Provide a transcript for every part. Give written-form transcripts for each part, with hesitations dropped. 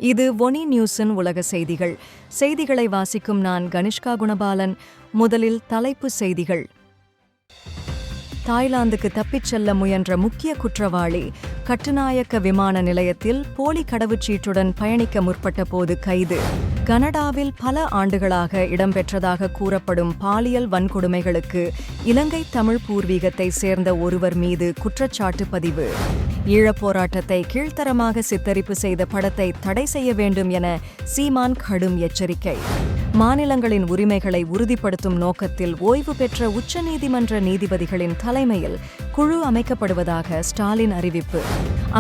இது ஒனி நியூஸின் உலக செய்திகள். செய்திகளை வாசிக்கும் நான் கனிஷ்கா குணபாலன். முதலில் தலைப்பு செய்திகள். தாய்லாந்துக்கு தப்பிச் செல்ல முயன்ற முக்கிய குற்றவாளி கட்டுநாயக்க விமான நிலையத்தில் போலி கடவுச்சீட்டுடன் பயணிக்க முற்பட்ட போது கைது. கனடாவில் பல ஆண்டுகளாக இடம்பெற்றதாக கூறப்படும் பாலியல் வன்கொடுமைகளுக்கு இலங்கை தமிழ் பூர்வீகத்தை சேர்ந்த ஒருவர் மீது குற்றச்சாட்டு பதிவு. ஈழப் போராட்டத்தை கீழ்த்தரமாக சித்தரிப்பு செய்த படத்தை தடை செய்ய வேண்டும் என சீமான் கடும் எச்சரிக்கை. மாநிலங்களின் உரிமைகளை உறுதிப்படுத்தும் நோக்கத்தில் ஓய்வு பெற்ற உச்சநீதிமன்ற நீதிபதிகளின் தலைமையில் குழு அமைக்கப்படுவதாக ஸ்டாலின் அறிவிப்பு.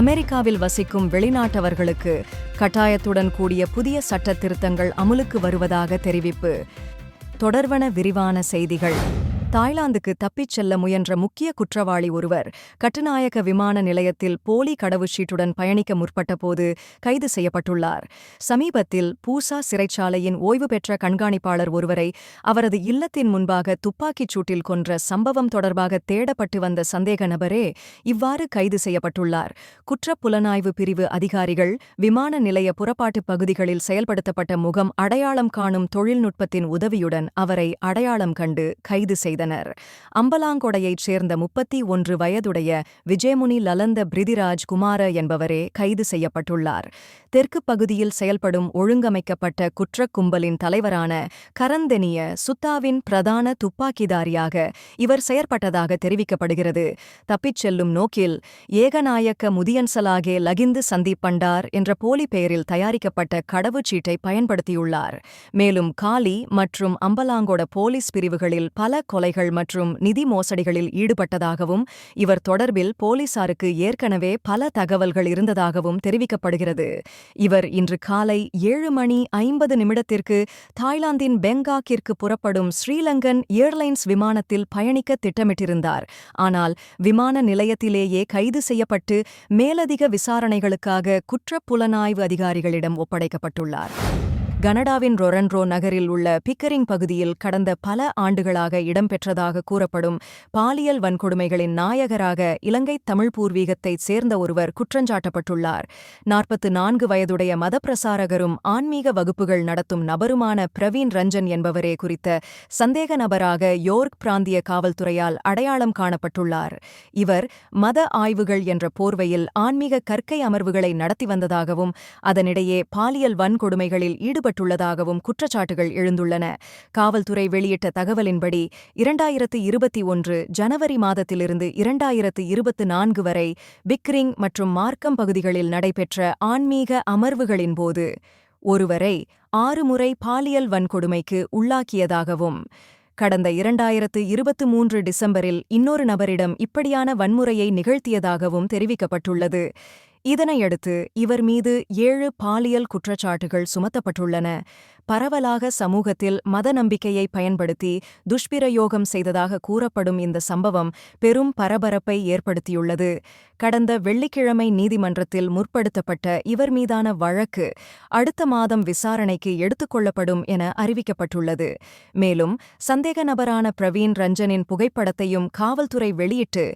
அமெரிக்காவில் வசிக்கும் வெளிநாட்டவர்களுக்கு கட்டாயத்துடன் கூடிய புதிய சட்ட திருத்தங்கள் அமுலுக்கு வருவதாக தெரிவிப்பு. தொடர்வன விரிவான செய்திகள். தாய்லாந்துக்கு தப்பிச் செல்ல முயன்ற முக்கிய குற்றவாளி ஒருவர் கட்டுநாயக்க விமான நிலையத்தில் போலி கடவுச்சீட்டுடன் பயணிக்க முற்பட்டபோது கைது செய்யப்பட்டுள்ளார். சமீபத்தில் பூசா சிறைச்சாலையின் ஓய்வு பெற்ற கண்காணிப்பாளர் ஒருவரை அவரது இல்லத்தின் முன்பாக துப்பாக்கிச் சூட்டில் கொன்ற சம்பவம் தொடர்பாக தேடப்பட்டு வந்த சந்தேக நபரே இவ்வாறு கைது செய்யப்பட்டுள்ளார். குற்றப் புலனாய்வு பிரிவு அதிகாரிகள் விமான நிலைய புறப்பாட்டு பகுதிகளில் செயல்படுத்தப்பட்ட முகம் அடையாளம் காணும் தொழில்நுட்பத்தின் உதவியுடன் அவரை அடையாளம் கண்டு கைது செய்தனர். அம்பலாங்கொடையைச் சேர்ந்த 31 வயதுடைய விஜயமுனி லலந்த பிரிதிராஜ் குமார என்பவரே கைது செய்யப்பட்டுள்ளார். தெற்கு பகுதியில் செயல்படும் ஒழுங்கமைக்கப்பட்ட குற்றக் கும்பலின் தலைவரான கரந்தெனிய சுத்தாவின் பிரதான துப்பாக்கிதாரியாக இவர் செயற்பட்டதாக தெரிவிக்கப்படுகிறது. தப்பிச் செல்லும் நோக்கில் ஏகநாயக்க முதியன்சலாகே லகிந்து சந்தீப் பண்டார் என்ற போலி பெயரில் தயாரிக்கப்பட்ட கடவுச்சீட்டை பயன்படுத்தியுள்ளார். மேலும் காலி மற்றும் அம்பலாங்கொட போலீஸ் பிரிவுகளில் பல கொலைகள் மற்றும் நிதி மோசடிகளில் ஈடுபட்டதாகவும் இவர் தொடர்பில் போலீசாருக்கு ஏற்கனவே பல தகவல்கள் இருந்ததாகவும் தெரிவிக்கப்படுகிறது. இவர் இன்று காலை 7:50 தாய்லாந்தின் பெங்காக்கிற்கு புறப்படும் ஸ்ரீலங்கன் ஏர்லைன்ஸ் விமானத்தில் பயணிக்க திட்டமிட்டிருந்தார். ஆனால் விமான நிலையத்திலேயே கைது செய்யப்பட்டு மேலதிக விசாரணைகளுக்காக குற்றப் புலனாய்வு அதிகாரிகளிடம் ஒப்படைக்கப்பட்டுள்ளார். கனடாவின் ரொரன்ரோ நகரில் உள்ள பிக்கரிங் பகுதியில் கடந்த பல ஆண்டுகளாக இடம்பெற்றதாக கூறப்படும் பாலியல் வன்கொடுமைகளின் நாயகராக இலங்கை தமிழ் பூர்வீகத்தைச் சேர்ந்த ஒருவர் குற்றஞ்சாட்டப்பட்டுள்ளார். 44 வயதுடைய மதப்பிரசாரகரும் ஆன்மீக வகுப்புகள் நடத்தும் நபருமான பிரவீன் ரஞ்சன் என்பவரே குறித்த சந்தேக நபராக யோர்க் பிராந்திய காவல்துறையால் அடையாளம் காணப்பட்டுள்ளார். இவர் மத ஆய்வுகள் என்ற போர்வையில் ஆன்மீக கற்கை அமர்வுகளை நடத்தி வந்ததாகவும் அதனிடையே பாலியல் வன்கொடுமைகளில் ஈடுபட்டுள்ளதாகவும் குற்றச்சாட்டுகள் எழுந்துள்ளன. காவல்துறை வெளியிட்ட தகவலின்படி 2021 ஜனவரி மாதத்திலிருந்து 2024 வரை பிக்ரிங் மற்றும் மார்க்கம் பகுதிகளில் நடைபெற்ற ஆன்மீக அமர்வுகளின் போது ஒருவரை 6 முறை பாலியல் வன்கொடுமைக்கு உள்ளாக்கியதாகவும் கடந்த 2023 டிசம்பரில் இன்னொரு நபரிடம் இப்படியான வன்முறையை நிகழ்த்தியதாகவும் தெரிவிக்கப்பட்டுள்ளது. இதனையடுத்து இவர் மீது 7 பாலியல் குற்றச்சாட்டுகள் சுமத்தப்பட்டுள்ளன. பரவலாக சமூகத்தில் மத நம்பிக்கையை பயன்படுத்தி துஷ்பிரயோகம் செய்ததாக கூறப்படும் இந்த சம்பவம் பெரும் பரபரப்பை ஏற்படுத்தியுள்ளது. கடந்த வெள்ளிக்கிழமை நீதிமன்றத்தில் முற்படுத்தப்பட்ட இவர் மீதான வழக்கு அடுத்த மாதம் விசாரணைக்கு எடுத்துக்கொள்ளப்படும் என அறிவிக்கப்பட்டுள்ளது. மேலும் சந்தேக நபரான பிரவீன் ரஞ்சனின் புகைப்படத்தையும் காவல்துறை வெளியிட்டு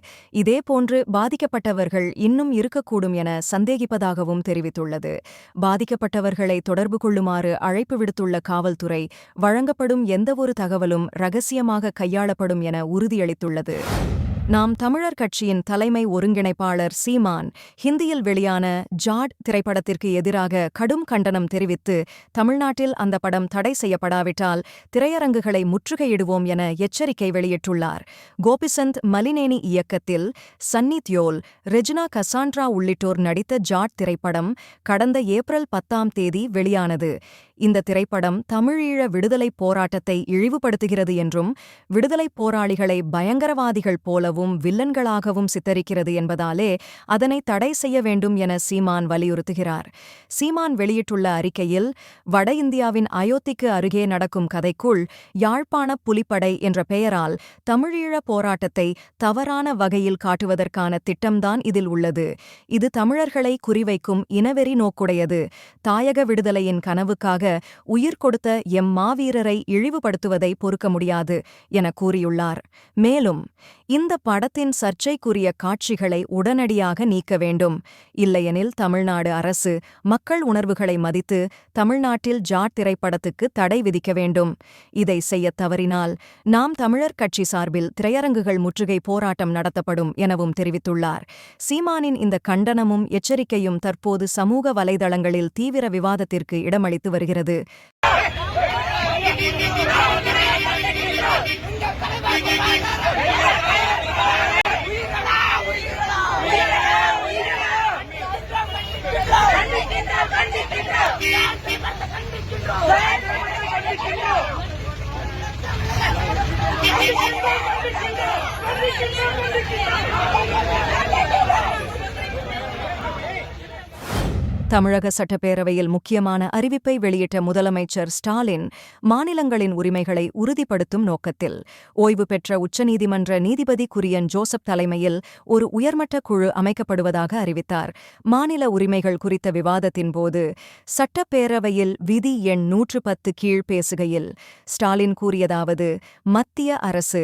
இதேபோன்று பாதிக்கப்பட்டவர்கள் இன்னும் இருக்கக்கூடும் என சந்தேகிப்பதாகவும் தெரிவித்துள்ளது. பாதிக்கப்பட்டவர்களை தொடர்பு கொள்ளுமாறு அழைப்பு விடுத்துள்ள காவல்துறை வழங்கப்படும் எந்தவொரு தகவலும் இரகசியமாக கையாளப்படும் என உறுதியளித்துள்ளது. நாம் தமிழர் கட்சியின் தலைமை ஒருங்கிணைப்பாளர் சீமான் ஹிந்தியில் வெளியான ஜாட் திரைப்படத்திற்கு எதிராக கடும் கண்டனம் தெரிவித்து தமிழ்நாட்டில் அந்த படம் தடை செய்யப்படாவிட்டால் திரையரங்குகளை முற்றுகையிடுவோம் என எச்சரிக்கை வெளியிட்டுள்ளார். கோபிசந்த் மலினேனி இயக்கத்தில் சன்னி தியோல், ரெஜினா கசாண்ட்ரா உள்ளிட்டோர் நடித்த ஜாட் திரைப்படம் கடந்த ஏப்ரல் 10 வெளியானது. இந்த திரைப்படம் தமிழீழ விடுதலைப் போராட்டத்தை இழிவுபடுத்துகிறது என்றும் விடுதலைப் போராளிகளை பயங்கரவாதிகள் போலவும் வில்லன்களாகவும் சித்தரிக்கிறது என்பதாலே அதனை தடை செய்ய வேண்டும் என சீமான் வலியுறுத்துகிறார். சீமான் வெளியிட்டுள்ள அறிக்கையில் வட இந்தியாவின் அயோத்திக்கு அருகே நடக்கும் கதைக்குள் யாழ்ப்பாண புலிப்படை என்ற பெயரால் தமிழீழ போராட்டத்தை தவறான வகையில் காட்டுவதற்கான திட்டம்தான் இதில் உள்ளது. இது தமிழர்களை குறிவைக்கும் இனவெறி நோக்குடையது. தாயக விடுதலையின் கனவுக்காக உயிர் கொடுத்த எம் மாவீரரை இழிவுபடுத்துவதை பொறுக்க முடியாது என கூறியுள்ளார். மேலும் இந்த படத்தின் சர்ச்சைக்குரிய காட்சிகளை உடனடியாக நீக்க வேண்டும். இல்லையெனில் தமிழ்நாடு அரசு மக்கள் உணர்வுகளை மதித்து தமிழ்நாட்டில் ஜாட் திரைப்படத்துக்கு தடை விதிக்க வேண்டும். இதை செய்யத் தவறினால் நாம் தமிழர் கட்சி சார்பில் திரையரங்குகள் முற்றுகை போராட்டம் நடத்தப்படும் எனவும் தெரிவித்துள்ளார். சீமானின் இந்த கண்டனமும் எச்சரிக்கையும் தற்போது சமூக வலைதளங்களில் தீவிர விவாதத்திற்கு இடமளித்து வருகிறது. தமிழக சட்டப்பேரவையில் முக்கியமான அறிவிப்பை வெளியிட்ட முதலமைச்சர் ஸ்டாலின் மாநிலங்களின் உரிமைகளை உறுதிப்படுத்தும் நோக்கத்தில் ஓய்வு பெற்ற உச்சநீதிமன்ற நீதிபதி குரியன் ஜோசப் தலைமையில் ஒரு உயர்மட்ட குழு அமைக்கப்படுவதாக அறிவித்தார். மாநில உரிமைகள் குறித்த விவாதத்தின் போது சட்டப்பேரவையில் விதி எண் 110 கீழ் பேசுகையில் ஸ்டாலின் கூறியதாவது: மத்திய அரசு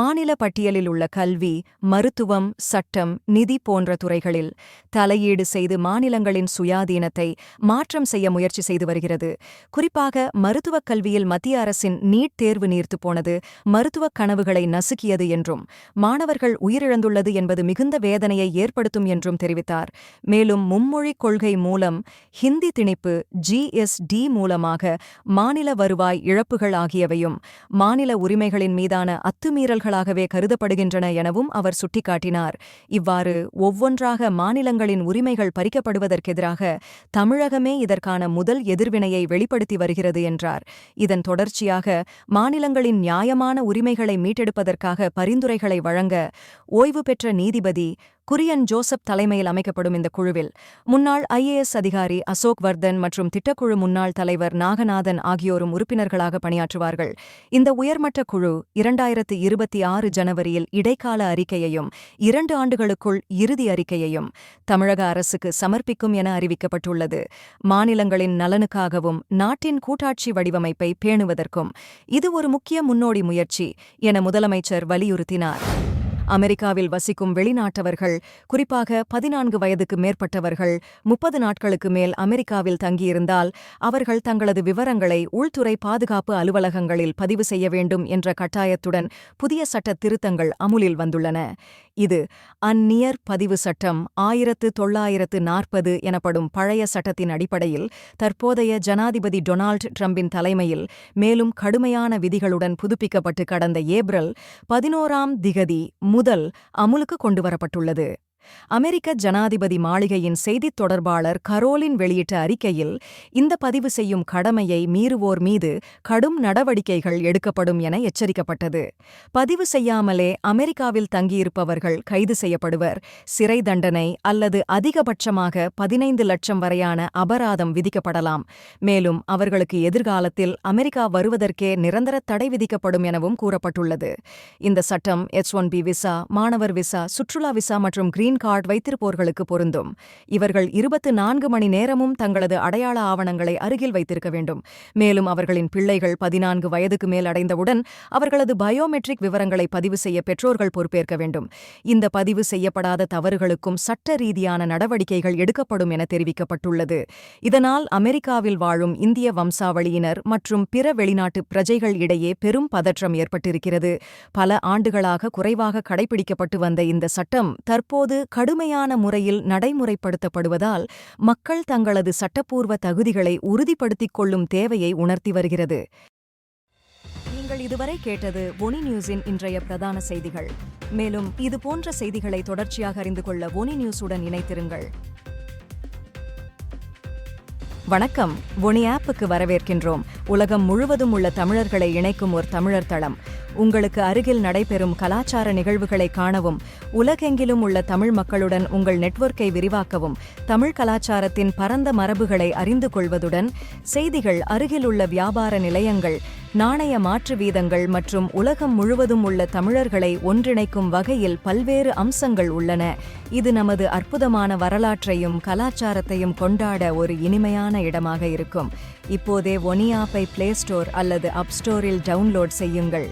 மாநில பட்டியலில் உள்ள கல்வி, மருத்துவம், சட்டம், நிதி போன்ற துறைகளில் தலையீடு செய்து மாநிலங்களின் சுயாதீனத்தை மாற்றம் செய்ய முயற்சி செய்து வருகிறது. குறிப்பாக மருத்துவக் கல்வியில் மத்திய அரசின் நீட் தேர்வு நீர்த்து போனது மருத்துவக் கனவுகளை நசுக்கியது என்றும் மாணவர்கள் உயிரிழந்துள்ளது என்பது மிகுந்த வேதனையை ஏற்படுத்தும் என்றும் தெரிவித்தார். மேலும் மும்மொழிக் கொள்கை மூலம் ஹிந்தி திணிப்பு, GST மூலமாக மாநில வருவாய் இழப்புகள் ஆகியவையும் மாநில உரிமைகளின் மீதான அத்துமீறல்களாகவே கருதப்படுகின்றன எனவும் அவர் சுட்டிக்காட்டினார். இவ்வாறு ஒவ்வொன்றாக மாநிலங்களின் உரிமைகள் பறிக்கப்படுவதற்கெதிராக தமிழகமே இதற்கான முதல் எதிர்வினையை வெளிப்படுத்தி வருகிறது என்றார். இதன் தொடர்ச்சியாக மாநிலங்களின் நியாயமான உரிமைகளை மீட்டெடுப்பதற்காக பரிந்துரைகளை வழங்க ஓய்வு பெற்ற நீதிபதி குரியன் ஜோசப் தலைமையில் அமைக்கப்படும் இந்த குழுவில் முன்னாள் IAS அதிகாரி அசோக் வர்தன் மற்றும் திட்டக்குழு முன்னாள் தலைவர் நாகநாதன் ஆகியோரும் உறுப்பினர்களாக பணியாற்றுவார்கள். இந்த உயர்மட்ட குழு 2026 ஜனவரியில் இடைக்கால அறிக்கையையும் 2 ஆண்டுகளுக்குள் இறுதி அறிக்கையையும் தமிழக அரசுக்கு சமர்ப்பிக்கும் என அறிவிக்கப்பட்டுள்ளது. மாநிலங்களின் நலனுக்காகவும் நாட்டின் கூட்டாட்சி வடிவமைப்பை பேணுவதற்கும் இது ஒரு முக்கிய முன்னோடி முயற்சி என முதலமைச்சர் வலியுறுத்தினார். அமெரிக்காவில் வசிக்கும் வெளிநாட்டவர்கள், குறிப்பாக 14 வயதுக்கு மேற்பட்டவர்கள் 30 நாட்களுக்கு மேல் அமெரிக்காவில் தங்கியிருந்தால் அவர்கள் தங்களது விவரங்களை உள்துறை பாதுகாப்பு அலுவலகங்களில் பதிவு செய்ய வேண்டும் என்ற கட்டாயத்துடன் புதிய சட்ட திருத்தங்கள் அமுலில் வந்துள்ளன. இது அந்நியர் பதிவு சட்டம் 1940 எனப்படும் பழைய சட்டத்தின் அடிப்படையில் தற்போதைய ஜனாதிபதி டொனால்ட் ட்ரம்பின் தலைமையில் மேலும் கடுமையான விதிகளுடன் புதுப்பிக்கப்பட்டு கடந்த ஏப்ரல் 11 முதல் அமுலுக்கு கொண்டுவரப்பட்டுள்ளது. அமெரிக்க ஜனாதிபதி மாளிகையின் செய்தித் தொடர்பாளர் கரோலின் வெளியிட்ட அறிக்கையில் இந்த பதிவு செய்யும் கடமையை மீறுவோர் மீது கடும் நடவடிக்கைகள் எடுக்கப்படும் என எச்சரிக்கப்பட்டது. பதிவு செய்யாமலே அமெரிக்காவில் தங்கியிருப்பவர்கள் கைது செய்யப்படுவர், சிறை தண்டனை அல்லது அதிகபட்சமாக 15 லட்சம் வரையான அபராதம் விதிக்கப்படலாம். மேலும் அவர்களுக்கு எதிர்காலத்தில் அமெரிக்கா வருவதற்கே நிரந்தர தடை விதிக்கப்படும் எனவும் கூறப்பட்டுள்ளது. இந்த சட்டம் H-1B விசா, மாணவர் விசா, சுற்றுலா விசா மற்றும் கிரீன் கார்டு வைத்திருப்போர்களுக்கு பொருந்தும். இவர்கள் 24 மணி நேரமும் தங்களது அடையாள ஆவணங்களை அருகில் வைத்திருக்க வேண்டும். மேலும் அவர்களின் பிள்ளைகள் 14 வயதுக்கு மேல் அடைந்தவுடன் அவர்களது பயோமெட்ரிக் விவரங்களை பதிவு செய்ய பெற்றோர்கள் பொறுப்பேற்க வேண்டும். இந்த பதிவு செய்யப்படாத தவறுகளுக்கும் சட்ட ரீதியான நடவடிக்கைகள் எடுக்கப்படும் என தெரிவிக்கப்பட்டுள்ளது. இதனால் அமெரிக்காவில் வாழும் இந்திய வம்சாவளியினர் மற்றும் பிற வெளிநாட்டு பிரஜைகள் இடையே பெரும் பதற்றம் ஏற்பட்டிருக்கிறது. பல ஆண்டுகளாக குறைவாக கடைபிடிக்கப்பட்டு வந்த இந்த சட்டம் தற்போது கடுமையான முறையில் நடைமுறைப்படுத்தப்படுவதால் மக்கள் தங்களது சட்டப்பூர்வ தகுதிகளை உறுதிப்படுத்திக் கொள்ளும் தேவையை உணர்த்தி வருகிறது. நீங்கள் இதுவரை கேட்டது ஒனி நியூஸின் இன்றைய பிரதான செய்திகள். மேலும் இதுபோன்ற செய்திகளை தொடர்ச்சியாக அறிந்து கொள்ள ஒனி நியூஸுடன் இணைத்திருங்கள். வணக்கம். ஒனி ஆப்புக்கு வரவேற்கின்றோம். உலகம் முழுவதும் உள்ள தமிழர்களை இணைக்கும் ஒரு தமிழர் தளம். உங்களுக்கு அருகில் நடைபெறும் கலாச்சார நிகழ்வுகளை காணவும், உலகெங்கிலும் உள்ள தமிழ் மக்களுடன் உங்கள் நெட்வொர்க்கை விரிவாக்கவும், தமிழ் கலாச்சாரத்தின் பரந்த மரபுகளை அறிந்து கொள்வதுடன் செய்திகள், அருகில் உள்ள வியாபார நிலையங்கள், நாணய மாற்று வீதங்கள் மற்றும் உலகம் முழுவதும் உள்ள தமிழர்களை ஒன்றிணைக்கும் வகையில் பல்வேறு அம்சங்கள் உள்ளன. இது நமது அற்புதமான வரலாற்றையும் கலாச்சாரத்தையும் கொண்டாட ஒரு இனிமையான இடமாக இருக்கும். இப்போதே ஒனி ஆப்பை பிளே ஸ்டோர் அல்லது அப் ஸ்டோரில் டவுன்லோட் செய்யுங்கள்.